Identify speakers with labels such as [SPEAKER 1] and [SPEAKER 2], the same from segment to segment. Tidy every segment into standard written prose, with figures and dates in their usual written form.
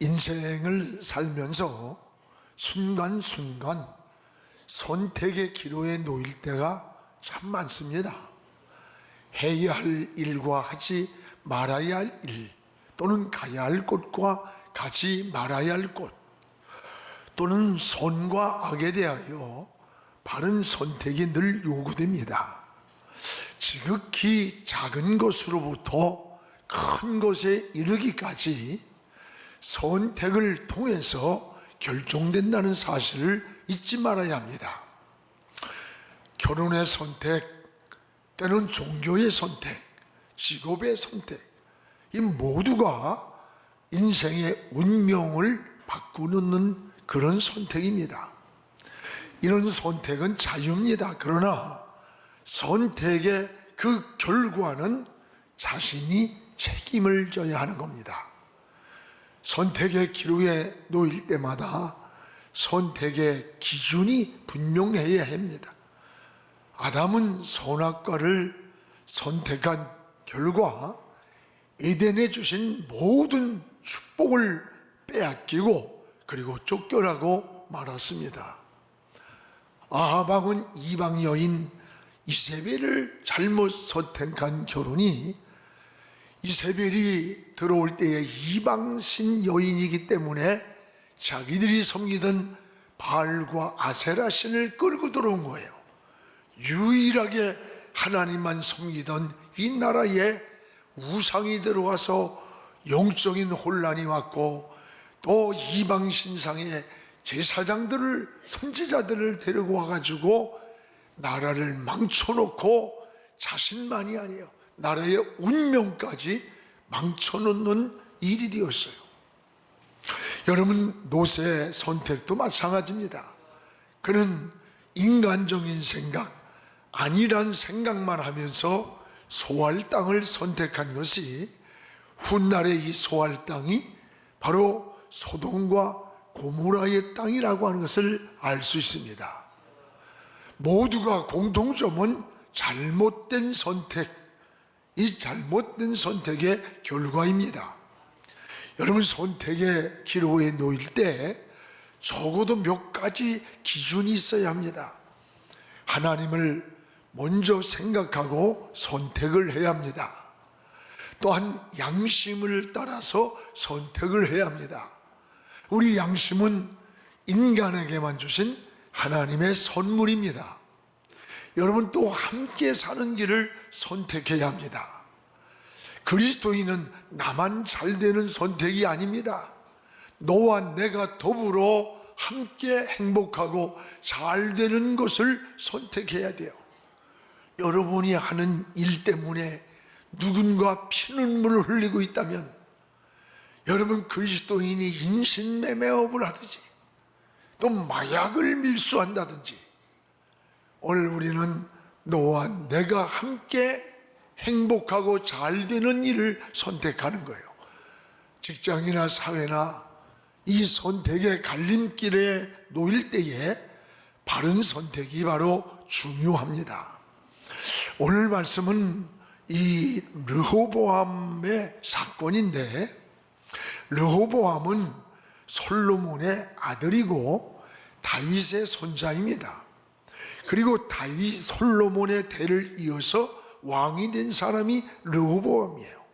[SPEAKER 1] 인생을 살면서 순간순간 선택의 기로에 놓일 때가 참 많습니다. 해야 할 일과 하지 말아야 할 일, 또는 가야 할 곳과 가지 말아야 할 곳, 또는 선과 악에 대하여 바른 선택이 늘 요구됩니다. 지극히 작은 것으로부터 큰 것에 이르기까지 선택을 통해서 결정된다는 사실을 잊지 말아야 합니다. 결혼의 선택, 때는 종교의 선택, 직업의 선택, 이 모두가 인생의 운명을 바꾸는 그런 선택입니다. 이런 선택은 자유입니다. 그러나 선택의 그 결과는 자신이 책임을 져야 하는 겁니다. 선택의 기로에 놓일 때마다 선택의 기준이 분명해야 합니다. 아담은 선악과를 선택한 결과 에덴에 주신 모든 축복을 빼앗기고 그리고 쫓겨나고 말았습니다. 아합 왕은 이방 여인 이세벨을 잘못 선택한 결혼이, 이세벨이 들어올 때에 이방신 여인이기 때문에 자기들이 섬기던 바알과 아세라 신을 끌고 들어온 거예요. 유일하게 하나님만 섬기던 이 나라에 우상이 들어와서 영적인 혼란이 왔고, 또 이방 신상에 제사장들을, 선지자들을 데리고 와가지고 나라를 망쳐놓고 자신만이 아니에요, 나라의 운명까지 망쳐놓는 일이 되었어요. 여러분, 노새의 선택도 마찬가지입니다. 그는 인간적인 생각, 아니란 생각만 하면서 소할 땅을 선택한 것이, 훗날의 이 소할 땅이 바로 소돔과 고모라의 땅이라고 하는 것을 알 수 있습니다. 모두가 공통점은 잘못된 선택, 이 잘못된 선택의 결과입니다. 여러분, 선택의 기로에 놓일 때 적어도 몇 가지 기준이 있어야 합니다. 하나님을 먼저 생각하고 선택을 해야 합니다. 또한 양심을 따라서 선택을 해야 합니다. 우리 양심은 인간에게만 주신 하나님의 선물입니다. 여러분, 또 함께 사는 길을 선택해야 합니다. 그리스도인은 나만 잘 되는 선택이 아닙니다. 너와 내가 더불어 함께 행복하고 잘 되는 것을 선택해야 돼요. 여러분이 하는 일 때문에 누군가 피눈물을 흘리고 있다면, 여러분, 그리스도인이 인신매매업을 하든지 또 마약을 밀수한다든지, 오늘 우리는 너와 내가 함께 행복하고 잘 되는 일을 선택하는 거예요. 직장이나 사회나 이 선택의 갈림길에 놓일 때에 바른 선택이 바로 중요합니다. 오늘 말씀은 이 르호보암의 사건인데, 르호보암은 솔로몬의 아들이고 다윗의 손자입니다. 그리고 다윗 솔로몬의 대를 이어서 왕이 된 사람이 르호보암이에요.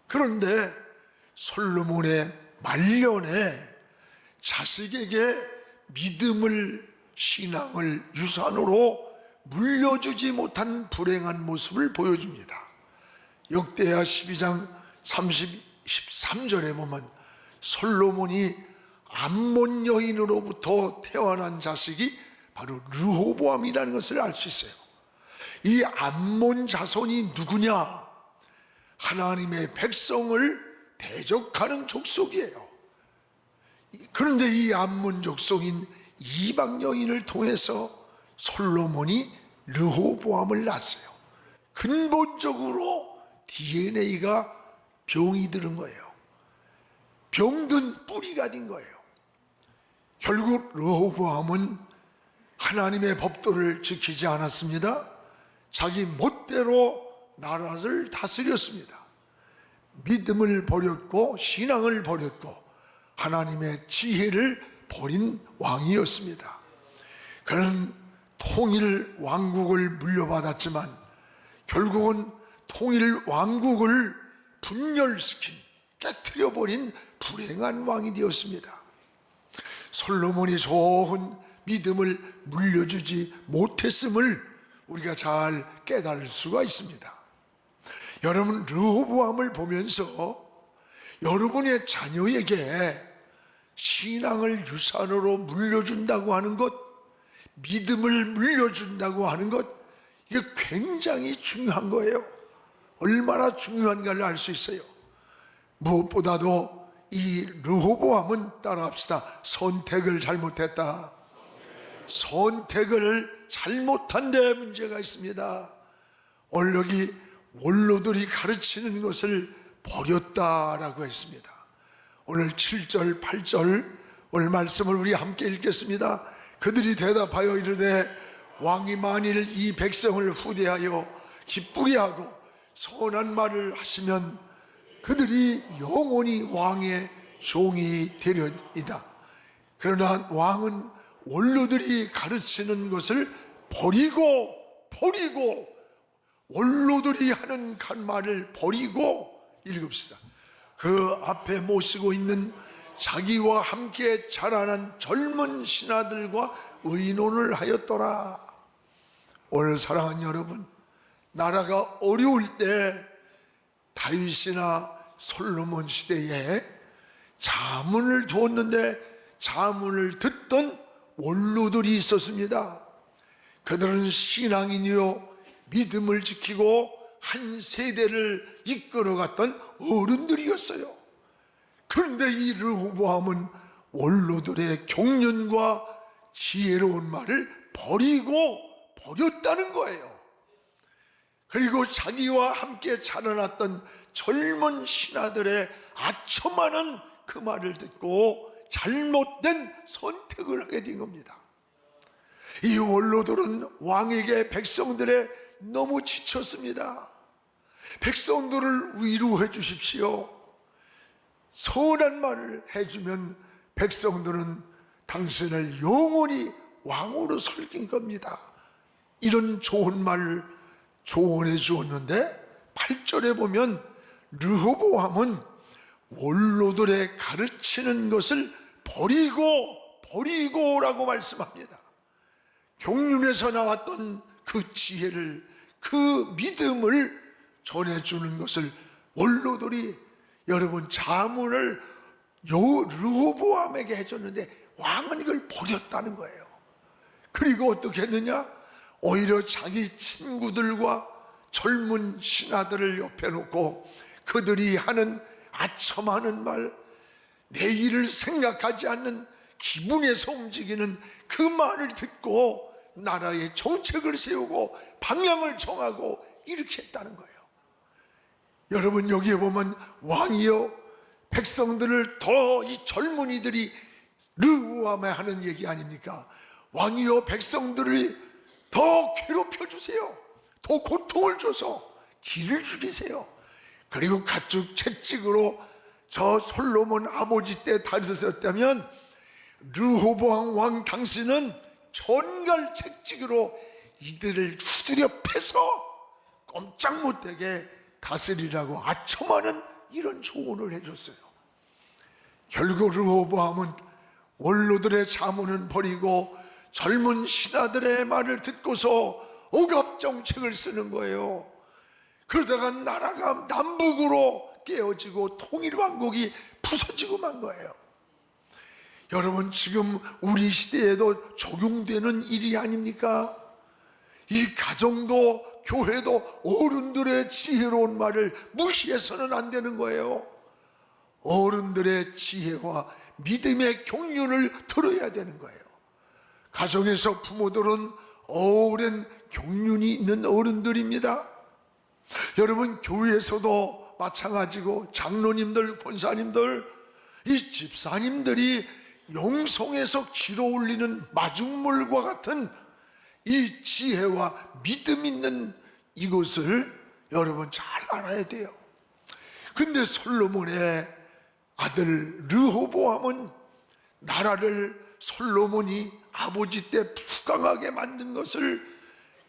[SPEAKER 1] 그런데 솔로몬의 말년에 자식에게 믿음을, 신앙을 유산으로 물려주지 못한 불행한 모습을 보여줍니다. 역대하 12장 13절에 보면 솔로몬이 암몬 여인으로부터 태어난 자식이 바로 르호보암이라는 것을 알 수 있어요. 이 암몬 자손이 누구냐? 하나님의 백성을 대적하는 족속이에요. 그런데 이 암몬 족속인 이방 여인을 통해서 솔로몬이 르호보암을 낳았어요. 근본적으로 DNA가 병이 들은 거예요. 병든 뿌리가 된 거예요. 결국 르호보암은 하나님의 법도를 지키지 않았습니다. 자기 멋대로 나라를 다스렸습니다. 믿음을 버렸고 신앙을 버렸고 하나님의 지혜를 버린 왕이었습니다. 그는 통일 왕국을 물려받았지만 결국은 통일 왕국을 분열시킨, 깨트려버린 불행한 왕이 되었습니다. 솔로몬이 좋은 믿음을 물려주지 못했음을 우리가 잘 깨달을 수가 있습니다. 여러분, 르호보암을 보면서 여러분의 자녀에게 신앙을 유산으로 물려준다고 하는 것, 믿음을 물려준다고 하는 것, 이게 굉장히 중요한 거예요. 얼마나 중요한가를 알 수 있어요. 무엇보다도 이 르호보암은, 따라합시다, 선택을 잘못했다. 선택을 잘못한 데 문제가 있습니다. 여기 원로들이 가르치는 것을 버렸다라고 했습니다. 오늘 7절 8절 오늘 말씀을 우리 함께 읽겠습니다. 그들이 대답하여 이르되 왕이 만일 이 백성을 후대하여 기쁘게 하고 선한 말을 하시면 그들이 영원히 왕의 종이 되려이다. 그러나 왕은 원로들이 가르치는 것을 버리고 원로들이 하는 말을 버리고, 읽읍시다. 그 앞에 모시고 있는 자기와 함께 자라난 젊은 신하들과 의논을 하였더라. 오늘 사랑하는 여러분, 나라가 어려울 때 다윗이나 솔로몬 시대에 자문을 두었는데 자문을 듣던 원로들이 있었습니다. 그들은 신앙인이요 믿음을 지키고 한 세대를 이끌어갔던 어른들이었어요. 그런데 이 르호보암은 원로들의 경륜과 지혜로운 말을 버렸다는 거예요. 그리고 자기와 함께 자라났던 젊은 신하들의 아첨하는 그 말을 듣고 잘못된 선택을 하게 된 겁니다. 이 원로들은 왕에게 백성들의 너무 지쳤습니다. 백성들을 위로해 주십시오. 선한 말을 해주면 백성들은 당신을 영원히 왕으로 섬길 겁니다. 이런 좋은 말을 조언해 주었는데 8절에 보면 르호보암은 원로들의 가르치는 것을 버리고라고 말씀합니다. 경륜에서 나왔던 그 지혜를, 그 믿음을 전해주는 것을 원로들이, 여러분, 자문을 르호보암에게 해줬는데 왕은 이걸 버렸다는 거예요. 그리고 어떻게 했느냐? 오히려 자기 친구들과 젊은 신하들을 옆에 놓고 그들이 하는 아첨하는 말, 내일을 생각하지 않는 기분에서 움직이는 그 말을 듣고 나라의 정책을 세우고 방향을 정하고 이렇게 했다는 거예요. 여러분, 여기에 보면 왕이요 백성들을 더, 이 젊은이들이 르호보암에 하는 얘기 아닙니까? 왕이요 백성들을 더 괴롭혀 주세요. 더 고통을 줘서 길을 죽이세요. 그리고 가축 채찍으로 저 솔로몬 아버지 때 다스렸다면 르호보암 왕 당신은 전갈 채찍으로 이들을 두드려 패서 꼼짝 못하게 다스리라고 아첨하는 이런 조언을 해줬어요. 결국 르호보암은 원로들의 자문은 버리고 젊은 신하들의 말을 듣고서 억압정책을 쓰는 거예요. 그러다가 나라가 남북으로 깨어지고 통일왕국이 부서지고 만 거예요. 여러분, 지금 우리 시대에도 적용되는 일이 아닙니까? 이 가정도 교회도 어른들의 지혜로운 말을 무시해서는 안 되는 거예요. 어른들의 지혜와 믿음의 경륜을 들어야 되는 거예요. 가정에서 부모들은 오랜 경륜이 있는 어른들입니다. 여러분, 교회에서도 마찬가지고 장로님들, 권사님들, 이 집사님들이 영성에서 길어올리는 마중물과 같은 이 지혜와 믿음 있는 이것을 여러분 잘 알아야 돼요. 근데 솔로몬의 아들 르호보암은 나라를 솔로몬이 아버지 때 부강하게 만든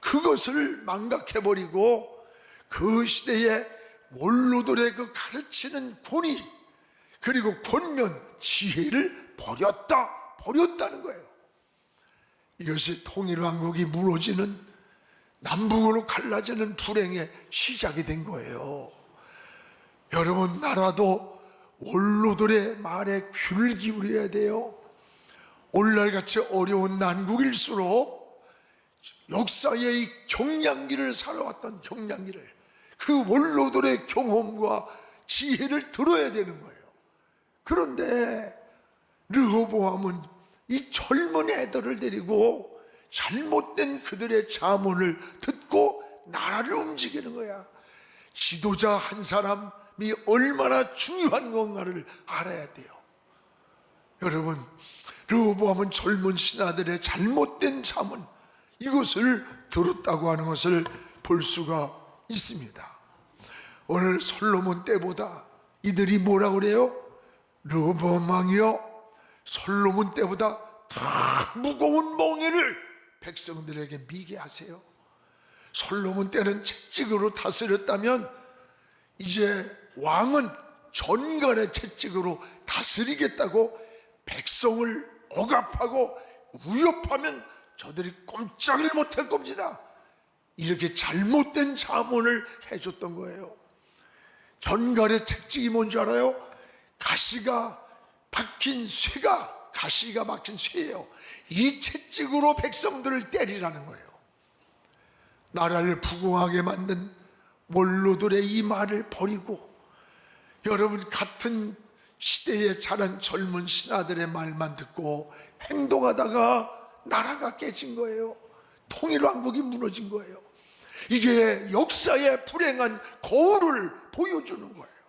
[SPEAKER 1] 그것을 망각해버리고 그 시대에 원로들의 그 가르치는 권위 그리고 권면 지혜를 버렸다는 거예요. 이것이 통일왕국이 무너지는, 남북으로 갈라지는 불행의 시작이 된 거예요. 여러분, 나라도 원로들의 말에 귀를 기울여야 돼요. 오늘날같이 어려운 난국일수록 역사의 이 경량기를 살아왔던 경량기를, 그 원로들의 경험과 지혜를 들어야 되는 거예요. 그런데 르호보암은 이 젊은 애들을 데리고 잘못된 그들의 자문을 듣고 나라를 움직이는 거야. 지도자 한 사람이 얼마나 중요한 건가를 알아야 돼요. 여러분, 르호보암은 젊은 신하들의 잘못된 자문, 이것을 들었다고 하는 것을 볼 수가 있습니다. 오늘 솔로몬 때보다 이들이 뭐라고 그래요? 르호보암 왕이요, 솔로몬 때보다 더 무거운 멍에를 백성들에게 미게 하세요. 솔로몬 때는 채찍으로 다스렸다면 이제 왕은 전갈의 채찍으로 다스리겠다고 백성을 억압하고 위협하면 저들이 꼼짝을 못할 겁니다. 이렇게 잘못된 자문을 해줬던 거예요. 전갈의 채찍이 뭔지 알아요? 가시가 박힌 쇠예요. 이 채찍으로 백성들을 때리라는 거예요. 나라를 부궁하게 만든 원로들의 이 말을 버리고, 여러분, 같은 시대에 자란 젊은 신하들의 말만 듣고 행동하다가 나라가 깨진 거예요. 통일왕국이 무너진 거예요. 이게 역사의 불행한 거울을 보여주는 거예요.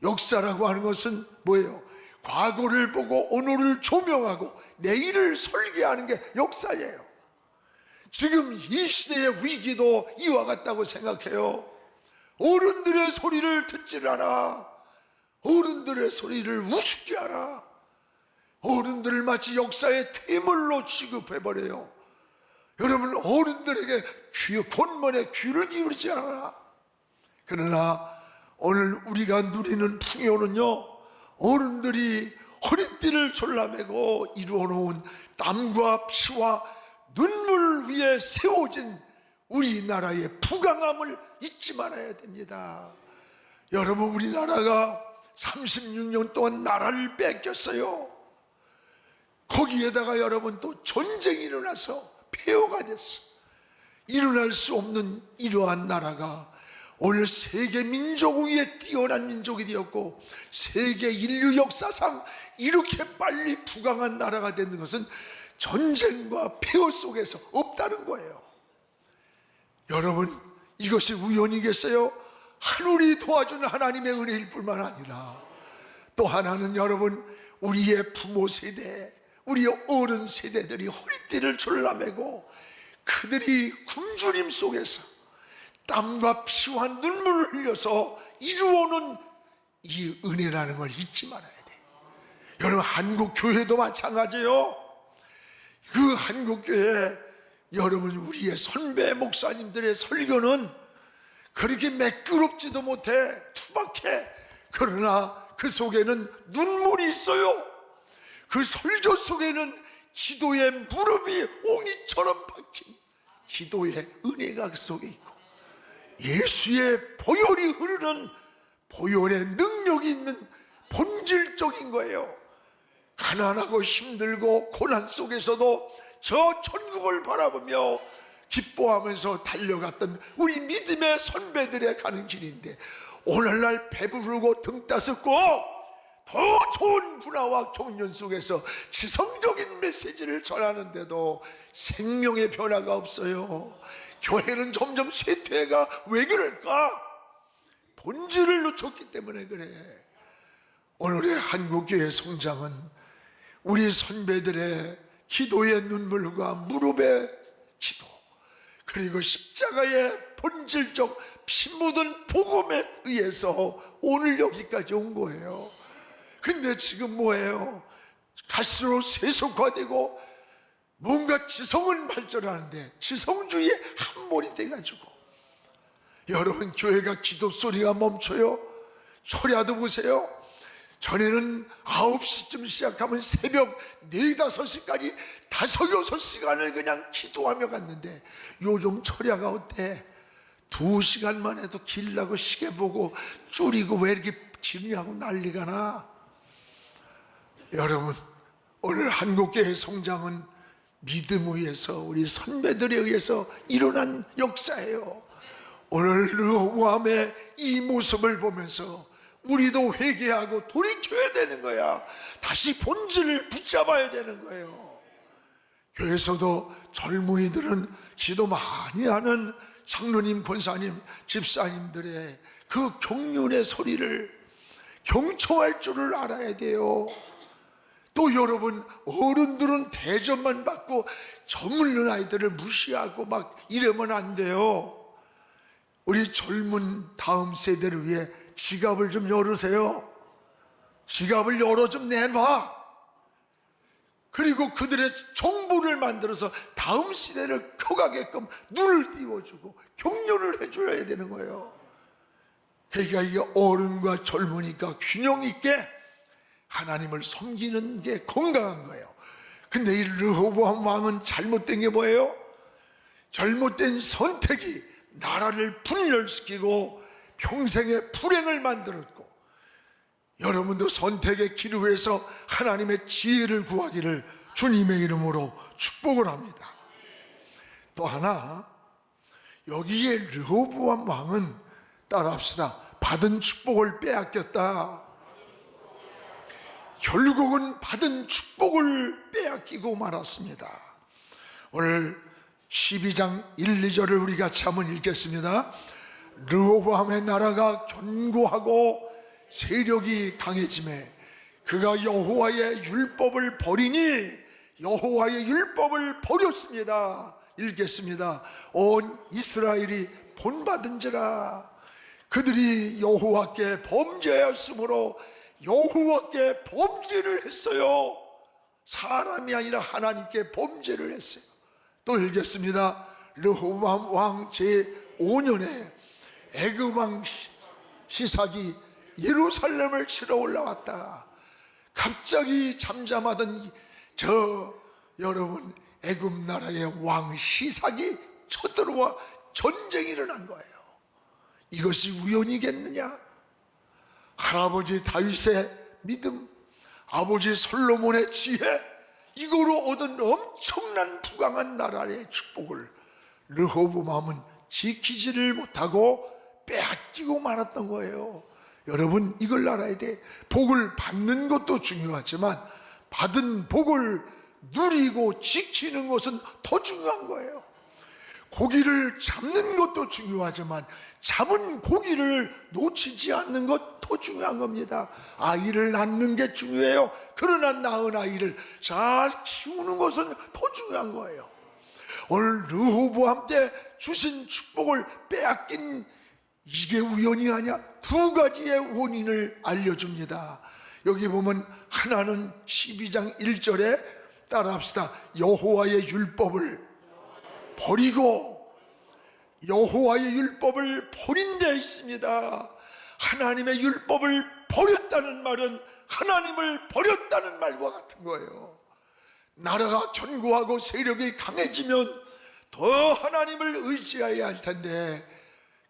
[SPEAKER 1] 역사라고 하는 것은 뭐예요? 과거를 보고 오늘을 조명하고 내일을 설계하는 게 역사예요. 지금 이 시대의 위기도 이와 같다고 생각해요. 어른들의 소리를 듣질 않아. 어른들의 소리를 우습게 하라. 어른들을 마치 역사의 퇴물로 취급해버려요. 여러분, 어른들에게 권면에 귀를 기울이지 않아. 그러나 오늘 우리가 누리는 풍요는요, 어른들이 허리띠를 졸라매고 이루어놓은 땀과 피와 눈물 위에 세워진 우리나라의 부강함을 잊지 말아야 됩니다. 여러분, 우리나라가 36년 동안 나라를 뺏겼어요. 거기에다가 여러분 또 전쟁이 일어나서 폐허가 됐어. 일어날 수 없는 이러한 나라가 오늘 세계 민족 위에 뛰어난 민족이 되었고, 세계 인류 역사상 이렇게 빨리 부강한 나라가 되는 것은 전쟁과 폐허 속에서 없다는 거예요. 여러분, 이것이 우연이겠어요? 하늘이 도와주는 하나님의 은혜일 뿐만 아니라 또 하나는 여러분, 우리의 부모 세대, 우리의 어른 세대들이 허리띠를 졸라매고 그들이 굶주림 속에서 땀과 피와 눈물을 흘려서 이루어놓은 이 은혜라는 걸 잊지 말아야 돼요. 여러분, 한국 교회도 마찬가지예요. 그 한국 교회, 여러분, 우리의 선배 목사님들의 설교는 그렇게 매끄럽지도 못해, 투박해. 그러나 그 속에는 눈물이 있어요. 그 설교 속에는 기도의 무릎이 옹이처럼 박힌 기도의 은혜가 그 속에 있고, 예수의 보혈이 흐르는 보혈의 능력이 있는 본질적인 거예요. 가난하고 힘들고 고난 속에서도 저 천국을 바라보며 기뻐하면서 달려갔던 우리 믿음의 선배들의 가는 길인데, 오늘날 배부르고 등 따숩고 더 좋은 문화와 경륜 속에서 지성적인 메시지를 전하는데도 생명의 변화가 없어요. 교회는 점점 쇠퇴가 왜 그럴까? 본질을 놓쳤기 때문에 그래. 오늘의 한국교회 성장은 우리 선배들의 기도의 눈물과 무릎의 기도, 그리고 십자가의 본질적 피 묻은 복음에 의해서 오늘 여기까지 온 거예요. 근데 지금 뭐예요? 갈수록 세속화되고 뭔가 지성은 발전하는데 지성주의에 함몰이 돼가지고, 여러분 교회가 기도 소리가 멈춰요. 소리라도 보세요. 전에는 9시쯤 시작하면 새벽 4, 5시까지 5, 6시간을 그냥 기도하며 갔는데 요즘 철야가 어때? 2시간만 해도 길라고 시계 보고 줄이고 왜 이렇게 지느냐고 난리가 나. 여러분, 오늘 한국교회 성장은 믿음 위에서 우리 선배들에 의해서 일어난 역사예요. 오늘 르호보암의 이 모습을 보면서 우리도 회개하고 돌이켜야 되는 거야. 다시 본질을 붙잡아야 되는 거예요. 교회에서도 젊은이들은 기도 많이 하는 장로님, 권사님, 집사님들의 그 경륜의 소리를 경청할 줄을 알아야 돼요. 또 여러분, 어른들은 대접만 받고 저물는 아이들을 무시하고 막 이러면 안 돼요. 우리 젊은 다음 세대를 위해 지갑을 좀 열으세요. 지갑을 열어 좀 내놔. 그리고 그들의 정보를 만들어서 다음 시대를 커가게끔 눈을 띄워주고 격려를 해줘야 되는 거예요. 그러니까 이게 어른과 젊으니까 균형 있게 하나님을 섬기는 게 건강한 거예요. 근데 이 르호보암 왕은 잘못된 게 뭐예요? 잘못된 선택이 나라를 분열시키고 평생의 불행을 만들었고, 여러분도 선택의 길 위에서 하나님의 지혜를 구하기를 주님의 이름으로 축복을 합니다. 또 하나, 여기에 르호보암 왕은 따라합시다. 받은 축복을 빼앗겼다. 결국은 받은 축복을 빼앗기고 말았습니다. 오늘 12장 1, 2절을 우리 같이 한번 읽겠습니다. 르호보암의 나라가 견고하고 세력이 강해지매 그가 여호와의 율법을 버리니 여호와의 율법을 버렸습니다. 읽겠습니다. 온 이스라엘이 본받은지라. 그들이 여호와께 범죄하였으므로 여호와께 범죄를 했어요. 사람이 아니라 하나님께 범죄를 했어요. 또 읽겠습니다. 르호보암 왕 제5년에 애굽 왕 시삭이 예루살렘을 치러 올라왔다. 갑자기 잠잠하던 여러분 애굽 나라의 왕 시삭이 쳐들어와 전쟁이 일어난 거예요. 이것이 우연이겠느냐? 할아버지 다윗의 믿음, 아버지 솔로몬의 지혜, 이거로 얻은 엄청난 부강한 나라의 축복을 르호보암은 지키지를 못하고 빼앗기고 말았던 거예요. 여러분, 이걸 알아야 돼. 복을 받는 것도 중요하지만 받은 복을 누리고 지키는 것은 더 중요한 거예요. 고기를 잡는 것도 중요하지만 잡은 고기를 놓치지 않는 것 더 중요한 겁니다. 아이를 낳는 게 중요해요. 그러나 낳은 아이를 잘 키우는 것은 더 중요한 거예요. 오늘 르호보암 때 주신 축복을 빼앗긴 이게 우연이 아니야. 두 가지의 원인을 알려줍니다. 여기 보면 하나는 12장 1절에 따라합시다. 여호와의 율법을 버리고, 여호와의 율법을 버린 데 있습니다. 하나님의 율법을 버렸다는 말은 하나님을 버렸다는 말과 같은 거예요. 나라가 견고하고 세력이 강해지면 더 하나님을 의지해야 할 텐데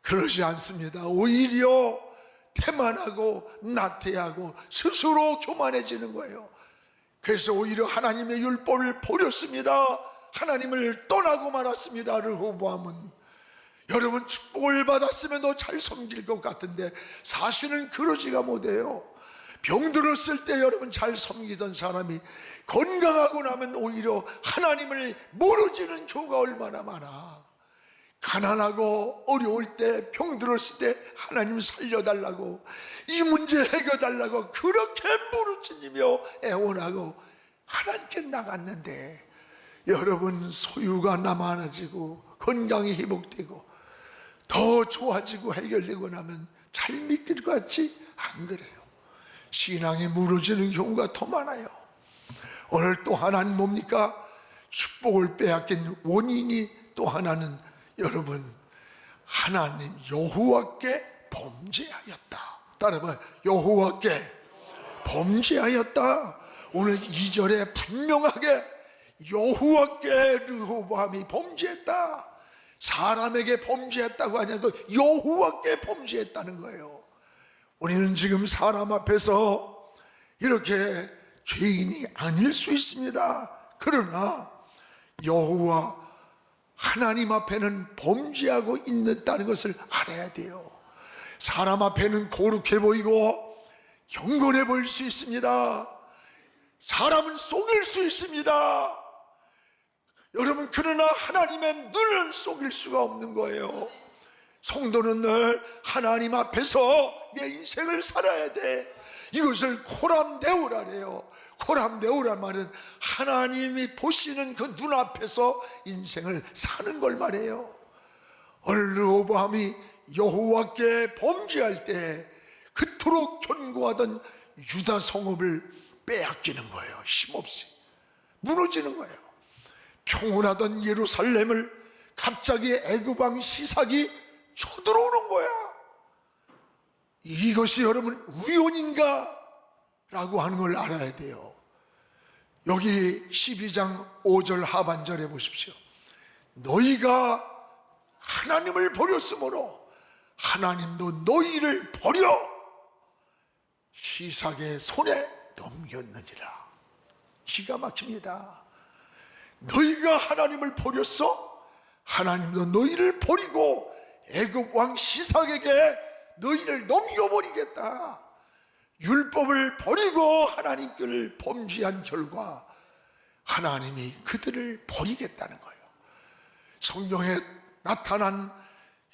[SPEAKER 1] 그러지 않습니다. 오히려 태만하고 나태하고 스스로 교만해지는 거예요. 그래서 오히려 하나님의 율법을 버렸습니다. 하나님을 떠나고 말았습니다. 르호보암은. 여러분, 축복을 받았으면 더 잘 섬길 것 같은데 사실은 그러지가 못해요. 병들었을 때 여러분 잘 섬기던 사람이 건강하고 나면 오히려 하나님을 모르지는 교가 얼마나 많아. 가난하고 어려울 때, 병들었을 때 하나님 살려달라고, 이 문제 해결달라고 그렇게 부르짖으며 애원하고 하나님께 나갔는데, 여러분 소유가 많아지고 건강이 회복되고 더 좋아지고 해결되고 나면 잘 믿길 것 같지? 안 그래요. 신앙이 무너지는 경우가 더 많아요. 오늘 또 하나는 뭡니까? 축복을 빼앗긴 원인이 또 하나는 여러분, 하나님 여호와께 범죄하였다. 따라해봐요. 여호와께 범죄하였다. 오늘 2절에 분명하게 여호와께 르호보암이 범죄했다. 사람에게 범죄했다고 하냐, 그 여호와께 범죄했다는 거예요. 우리는 지금 사람 앞에서 이렇게 죄인이 아닐 수 있습니다. 그러나 여호와 하나님 앞에는 범죄하고 있다는 것을 알아야 돼요. 사람 앞에는 거룩해 보이고 경건해 보일 수 있습니다. 사람은 속일 수 있습니다. 여러분, 그러나 하나님의 눈은 속일 수가 없는 거예요. 성도는 늘 하나님 앞에서 내 인생을 살아야 돼. 이것을 코람데오라래요. 코람데오란 말은 하나님이 보시는 그 눈앞에서 인생을 사는 걸 말해요. 르호보암이 여호와께 범죄할 때 그토록 견고하던 유다 성읍을 빼앗기는 거예요. 힘없이 무너지는 거예요. 평온하던 예루살렘을 갑자기 애굽 왕 시삭이 쳐들어오는 거야. 이것이 여러분 우연인가? 라고 하는 걸 알아야 돼요. 여기 12장 5절 하반절에 보십시오. 너희가 하나님을 버렸으므로 하나님도 너희를 버려 시삭의 손에 넘겼느니라. 기가 막힙니다. 너희가 하나님을 버렸어? 하나님도 너희를 버리고 애굽 왕 시삭에게 너희를 넘겨버리겠다. 율법을 버리고 하나님께를 범죄한 결과 하나님이 그들을 버리겠다는 거예요. 성경에 나타난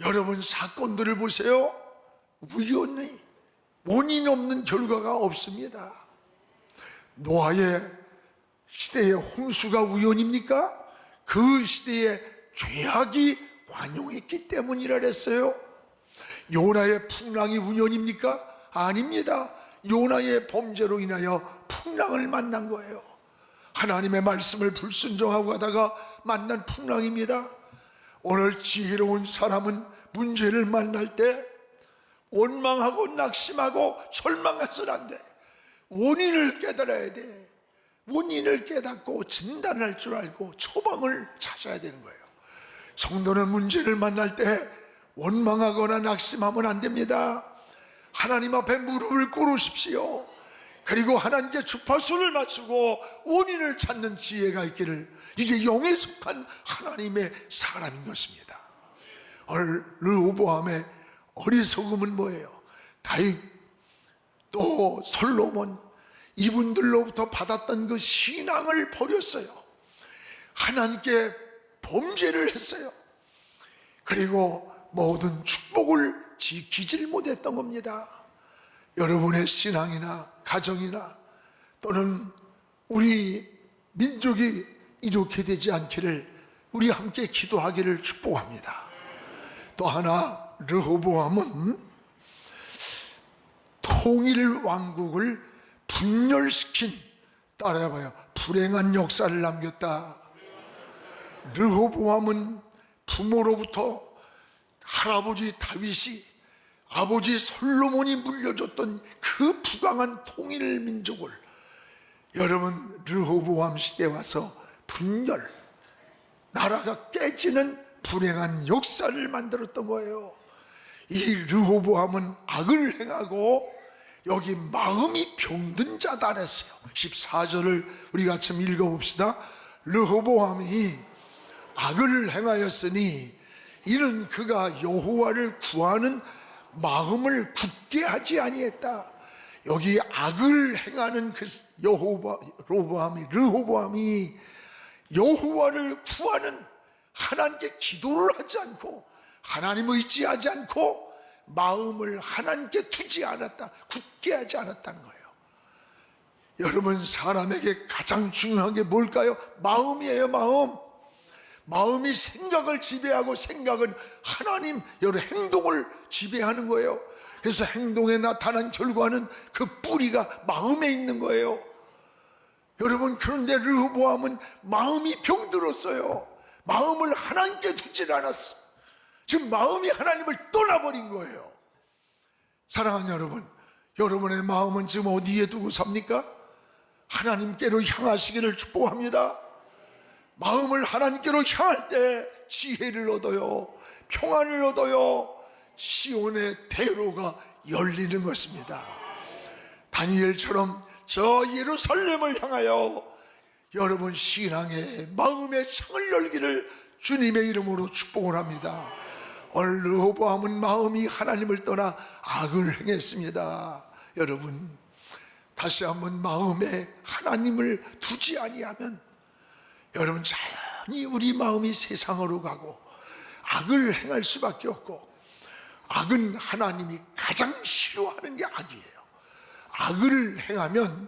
[SPEAKER 1] 여러분 사건들을 보세요. 우연히 원인 없는 결과가 없습니다. 노아의 시대의 홍수가 우연입니까? 그 시대에 죄악이 관용했기 때문이라 했어요. 요나의 풍랑이 우연입니까? 아닙니다. 요나의 범죄로 인하여 풍랑을 만난 거예요. 하나님의 말씀을 불순종하고 가다가 만난 풍랑입니다. 오늘 지혜로운 사람은 문제를 만날 때 원망하고 낙심하고 절망해서는 안 돼. 원인을 깨달아야 돼. 원인을 깨닫고 진단할 줄 알고 처방을 찾아야 되는 거예요. 성도는 문제를 만날 때 원망하거나 낙심하면 안 됩니다. 하나님 앞에 무릎을 꿇으십시오. 그리고 하나님께 주파수를 맞추고 원인을 찾는 지혜가 있기를, 이게 영에 속한 하나님의 사람인 것입니다. 르호보암의 어리석음은 뭐예요? 다윗 또 솔로몬 이분들로부터 받았던 그 신앙을 버렸어요. 하나님께 범죄를 했어요. 그리고 모든 축복을 지키질 못했던 겁니다. 여러분의 신앙이나 가정이나 또는 우리 민족이 이렇게 되지 않기를 우리 함께 기도하기를 축복합니다. 또 하나, 르호보암은 통일 왕국을 분열시킨, 따라해봐요, 불행한 역사를 남겼다. 르호보암은 부모로부터 할아버지 다윗이 아버지 솔로몬이 물려줬던 그 부강한 통일 민족을 여러분 르호보암 시대에 와서 분열, 나라가 깨지는 불행한 역사를 만들었던 거예요. 이 르호보암은 악을 행하고 여기 마음이 병든 자다 그랬어요. 14절을 우리 같이 읽어봅시다. 르호보암이 악을 행하였으니 이는 그가 여호와를 구하는 마음을 굳게 하지 아니했다. 여기 악을 행하는 그 르호보암이 여호와를 구하는, 하나님께 기도를 하지 않고 하나님 의지하지 않고 마음을 하나님께 두지 않았다, 굳게 하지 않았다는 거예요. 여러분, 사람에게 가장 중요한 게 뭘까요? 마음이에요. 마음이 생각을 지배하고 생각은 하나님 여러 행동을 지배하는 거예요. 그래서 행동에 나타난 결과는 그 뿌리가 마음에 있는 거예요. 여러분, 그런데 르호보암은 마음이 병들었어요. 마음을 하나님께 두질 않았어. 지금 마음이 하나님을 떠나버린 거예요. 사랑하는 여러분, 여러분의 마음은 지금 어디에 두고 삽니까? 하나님께로 향하시기를 축복합니다. 마음을 하나님께로 향할 때 지혜를 얻어요, 평안을 얻어요, 시온의 대로가 열리는 것입니다. 다니엘처럼 저 예루살렘을 향하여 여러분 신앙의 마음의 창을 열기를 주님의 이름으로 축복을 합니다. 오늘 르호보암은 마음이 하나님을 떠나 악을 행했습니다. 여러분, 다시 한번 마음에 하나님을 두지 아니하면 여러분 자연히 우리 마음이 세상으로 가고 악을 행할 수밖에 없고, 악은 하나님이 가장 싫어하는 게 악이에요. 악을 행하면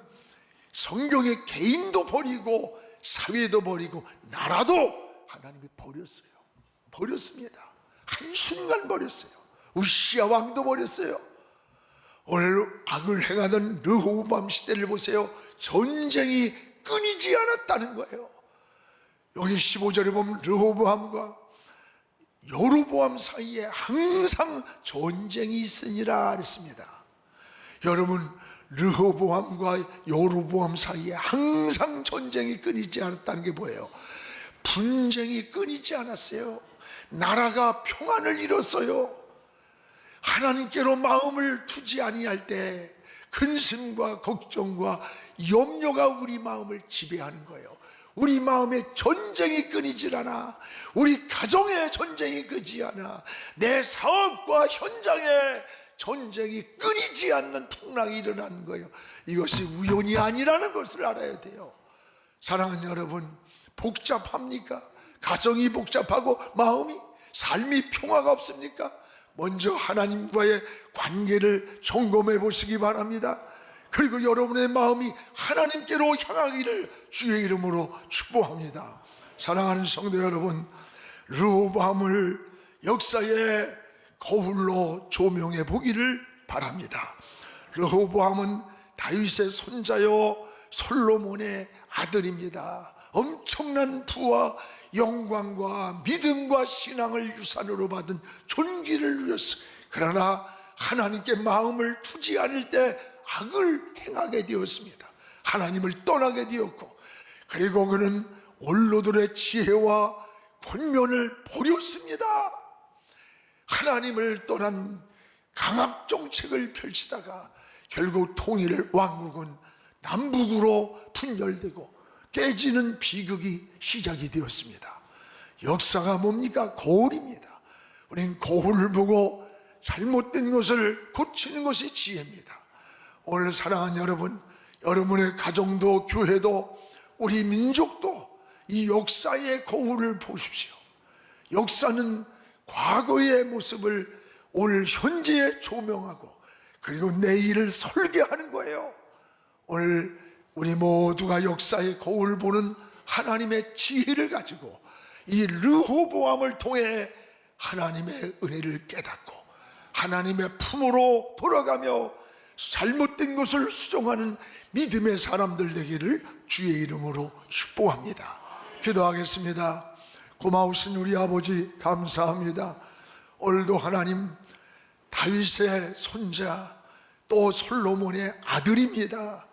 [SPEAKER 1] 성경의 개인도 버리고 사회도 버리고 나라도 하나님이 버렸습니다. 한순간 버렸어요. 우시야 왕도 버렸어요. 오늘 악을 행하던 르호보암 시대를 보세요. 전쟁이 끊이지 않았다는 거예요. 여기 15절에 보면 르호보암과 여로보암 사이에 항상 전쟁이 있으니라 그랬습니다. 여러분, 르호보암과 여로보암 사이에 항상 전쟁이 끊이지 않았다는 게 뭐예요? 분쟁이 끊이지 않았어요. 나라가 평안을 잃었어요. 하나님께로 마음을 두지 아니할 때 근심과 걱정과 염려가 우리 마음을 지배하는 거예요. 우리 마음에 전쟁이 끊이질 않아. 우리 가정에 전쟁이 끊이지 않아. 내 사업과 현장에 전쟁이 끊이지 않는 풍랑이 일어나는 거예요. 이것이 우연이 아니라는 것을 알아야 돼요. 사랑하는 여러분, 복잡합니까? 가정이 복잡하고 마음이, 삶이 평화가 없습니까? 먼저 하나님과의 관계를 점검해 보시기 바랍니다. 그리고 여러분의 마음이 하나님께로 향하기를 주의 이름으로 축복합니다. 사랑하는 성도 여러분, 르호보암을 역사의 거울로 조명해 보기를 바랍니다. 르호보암은 다윗의 손자요 솔로몬의 아들입니다. 엄청난 부와 영광과 믿음과 신앙을 유산으로 받은 존귀를 누렸어요. 그러나 하나님께 마음을 두지 않을 때 악을 행하게 되었습니다. 하나님을 떠나게 되었고, 그리고 그는 원로들의 지혜와 권면을 버렸습니다. 하나님을 떠난 강압 정책을 펼치다가 결국 통일 왕국은 남북으로 분열되고 깨지는 비극이 시작이 되었습니다. 역사가 뭡니까? 거울입니다. 우린 거울을 보고 잘못된 것을 고치는 것이 지혜입니다. 오늘 사랑하는 여러분, 여러분의 가정도 교회도 우리 민족도 이 역사의 거울을 보십시오. 역사는 과거의 모습을 오늘 현재에 조명하고 그리고 내일을 설계하는 거예요. 오늘 우리 모두가 역사의 거울 보는 하나님의 지혜를 가지고 이 르호보암을 통해 하나님의 은혜를 깨닫고 하나님의 품으로 돌아가며 잘못된 것을 수정하는 믿음의 사람들 되기를 주의 이름으로 축복합니다. 기도하겠습니다. 고마우신 우리 아버지 감사합니다. 오늘도 하나님, 다윗의 손자 또 솔로몬의 아들입니다.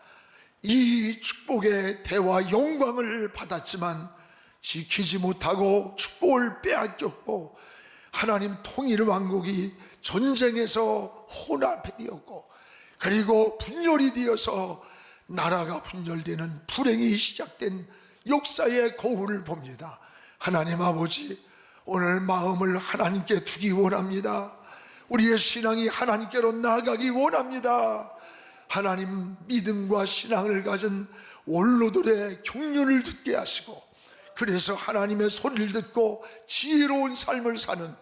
[SPEAKER 1] 이 축복의 대와 영광을 받았지만 지키지 못하고 축복을 빼앗겼고 하나님 통일 왕국이 전쟁에서 혼합되었고 그리고 분열이 되어서 나라가 분열되는 불행이 시작된 역사의 거울을 봅니다. 하나님 아버지, 오늘 마음을 하나님께 두기 원합니다. 우리의 신앙이 하나님께로 나아가기 원합니다. 하나님, 믿음과 신앙을 가진 원로들의 격려를 듣게 하시고 그래서 하나님의 소리를 듣고 지혜로운 삶을 사는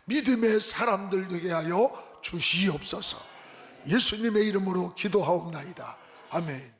[SPEAKER 1] 믿음의 사람들 되게 하여 주시옵소서. 예수님의 이름으로 기도하옵나이다. 아멘.